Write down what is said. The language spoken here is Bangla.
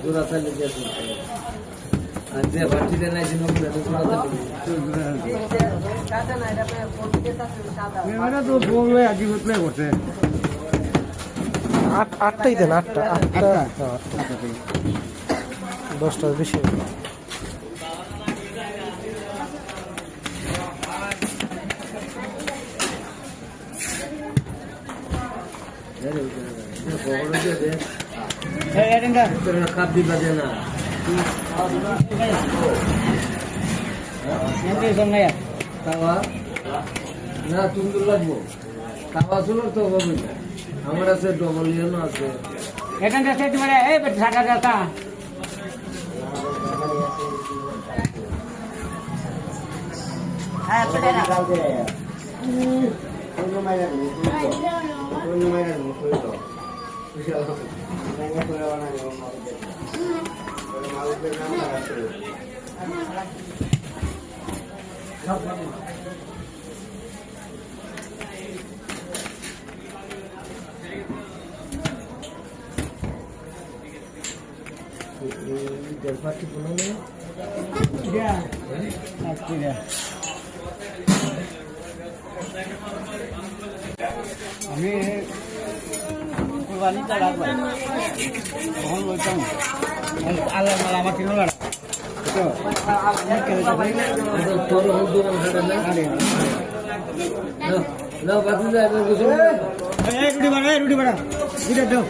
তোরা চালিয়ে গেছে আর যে ভাটিতে নাই যে নমুনা তো তোরা চালিয়ে তো বলবে আজকে বলতে করছে আটটাই দেন আটটা 10টার বেশি খাপ দিবা দে না তাওয়া না তুমি তো লাগবো তাওয়া ছিল তো হবে আমার আছে ডবল ইয়েনো আছে এখানটা সেট মানে এই ঢাকা যাতা হ্যাঁ পেটে না কোন মাইরা তো Venga, por la banana, vamos a ver. Pero me gusta el nombre del parque Polonia. Ya, aquí ya. A mí কুরবানি করা হয় তখন বলতাম আল্লাহ মালা আমাকে নিল না তো তোর হল দোকান হাটে না না বাকি যায় না কিছু এই রুটি বাড়া দুইটা দাও